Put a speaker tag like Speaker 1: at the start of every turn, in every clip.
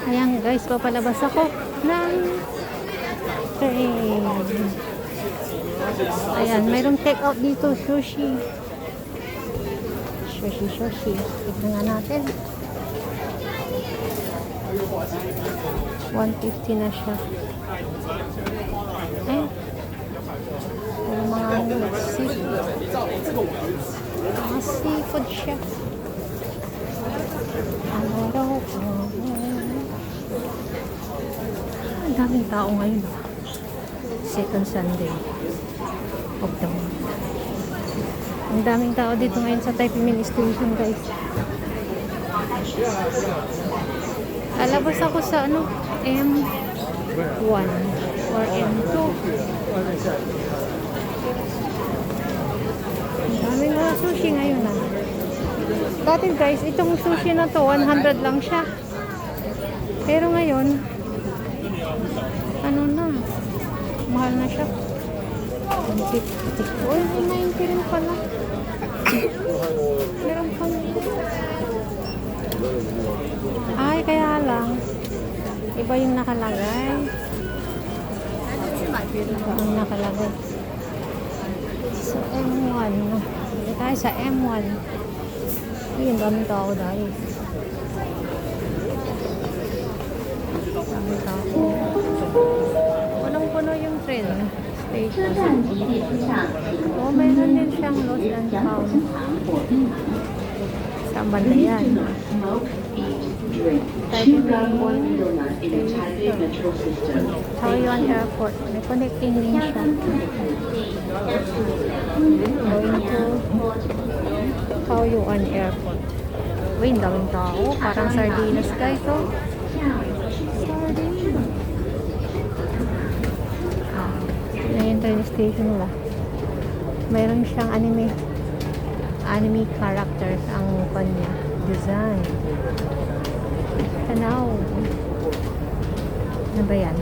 Speaker 1: Ayan guys, papalabas ako ng train. Ayan, mayroong take out dito, sushi. Sushi. Tignan nga natin. 150 na siya. Eh, yung mga seafood siya. Ang daming tao ngayon. Second Sunday of the month. Ang daming tao dito ngayon sa Taipei Main Station, guys. Lalabas ako sa M1 or M2. Ang daming mga sushi ngayon Dati guys, itong sushi na to 100 lang siya. Pero ngayon mahal na siya. 150. Uy, 90 rin pala. Meron pang ay, kaya lang iba yung nakalagay. Iba yung nakalagay sa M1. Hindi tayo sa M1. Yung daming tao dahil daming tao. Punong-puno yung train station. Mayroon din siyang lost and found. Saan banda yan? Taoyuan Airport. May connecting din siya. Going to Taoyuan Airport. Uy, ang daming tao. Parang sardinas guys, oh. Sardinas. Yan yung train station nila. Mayroon siyang anime characters ang kanya design. Tanaw. Ano ba yan?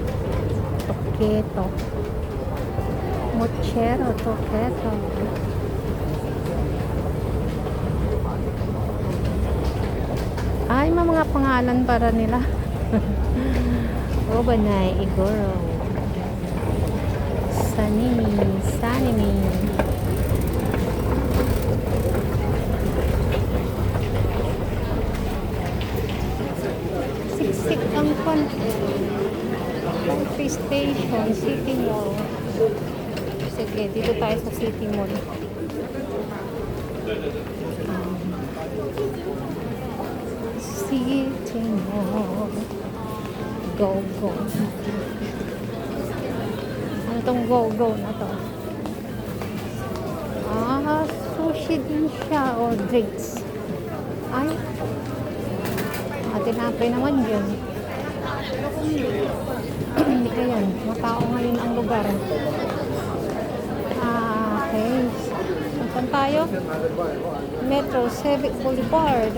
Speaker 1: Toketo. Mochero. Toketo. Ay, mga pangalan para nila. Obanay, Igoro. Sanimi. Siksik ang Taipei Station, City Mall. Sige, dito tayo sa City Mall. City Mall. Go. Ano tong go na to? Sushi din siya o drinks. Ay, tinapay naman yun. Ayan, matao ngayon ang lugar. Okay. Saan tayo? Metro Civic Boulevard.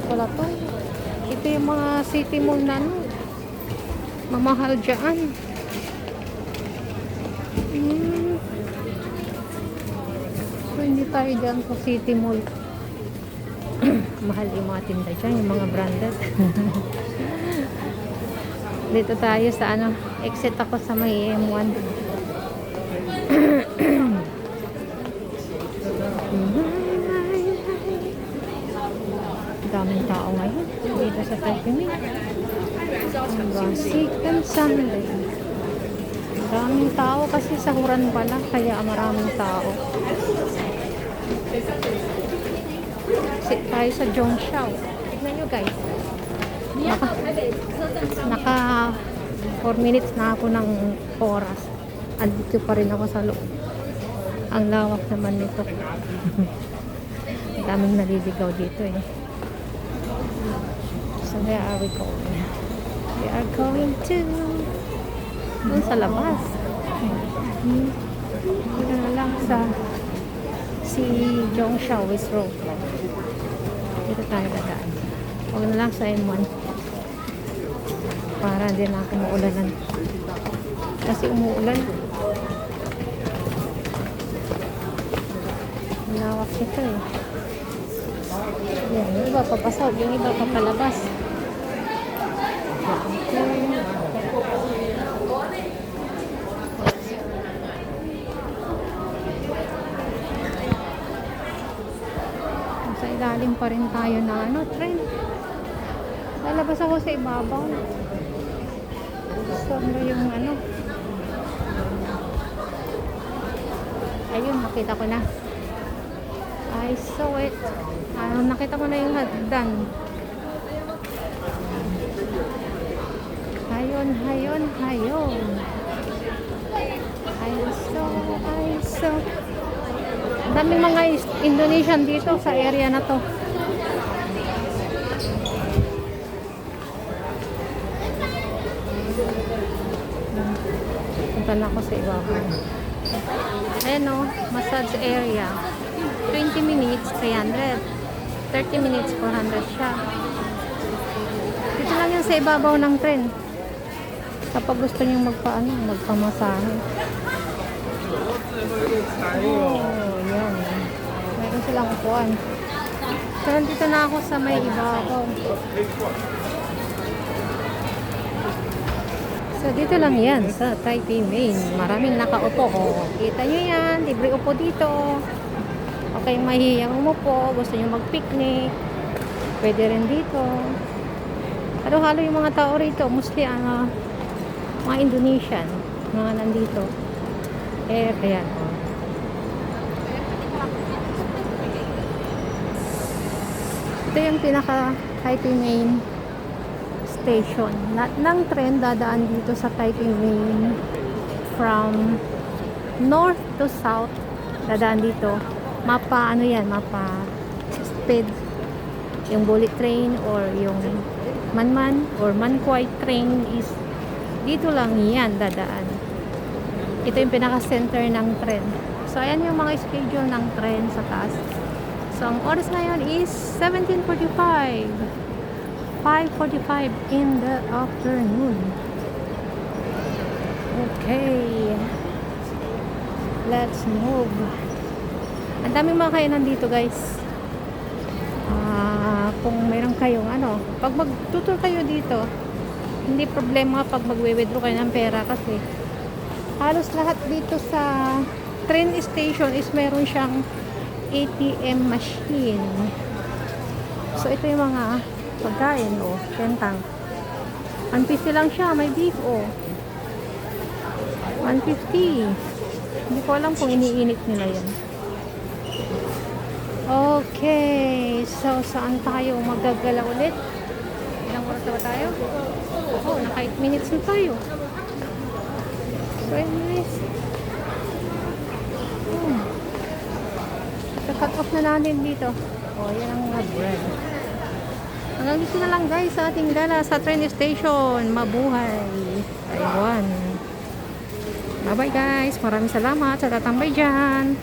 Speaker 1: Wala to. Ito yung mga city mall na mamahal dyan. So, hindi tayo dyan sa city mall. Mahal yung mga tinda dyan, yung mga branded. Dito tayo sa exit ako sa may M1. Daming tao ngayon dito sa Taipei Main. Second Sunday. Daming tao kasi sahuran pala kaya maraming tao. Sit tayo sa Zhongxiao. Tignan nyo guys. Naka 4 minutes na ako ng oras. Andito pa rin ako sa loob. Ang lawak naman nito. Daming naliligaw dito eh. So where are we going? We are going to doon sa labas. Dito na lang sa Zhongxiao West Road. Dito tayo dadaan. Huwag na lang sa M1. para din ako maulanan. Kasi umuulan. Malawak ito eh. Yan, yung iba papasok, yung iba papalabas. Sa ilalim pa rin tayo na train. Lalabas ako sa ibabaw. So, yung ayun, nakita ko na. I saw it. Nakita ko na yung hagdan. Hayon. I saw. Daming mga Indonesian dito sa area na to. Punta na ako sa ibabaw. Ayan o, massage area. 20 minutes, 300. 30 minutes, 400 siya. Dito lang yan sa ibabaw ng tren. Kapag gusto nyo magpamasahe. Oh, yan. Meron silang upuan. So, nandito na ako sa may ibabaw. So, dito lang yan sa Taipei Main. Maraming nakaupo. Oh. Kita nyo yan. Libre upo dito. Okay, mahihiyang umupo. Gusto nyo mag-picnic. Pwede rin dito. Halo-halo yung mga tao rito. Mostly, mga Indonesian. Mga nandito. Ayan. Ito yung pinaka Taipei Main station. Ng tren dadaan dito sa Taipei Main from north to south. Dadaan dito. Mapa speed. Yung bullet train or yung manman or mankway train is dito lang yan dadaan. Ito yung pinaka-center ng tren. So, ayan yung mga schedule ng tren sa taas. So, ang oras ngayon is 17:45. 5:45 in the afternoon. Okay. Let's move. Ang daming mga kainan dito, guys. Kung mayroon kayong pag magtutur kayo dito, hindi problema pag magwe-withdraw kayo ng pera kasi halos lahat dito sa train station is meron siyang ATM machine. So, ito yung mga pagkain, kentang. 150 lang siya, may beef, 150. Hindi ko alam kung iniinit nila yan. Okay, so saan tayo magagala ulit? Ilang oras na ba tayo? Naka 8 minutes na tayo. So anyways, cut off na natin dito. Yan ang mga bread. Hanggang dito na lang guys sa ating gala sa train station. Mabuhay Taiwan. Bye bye guys. Maraming salamat sa tatambay dyan.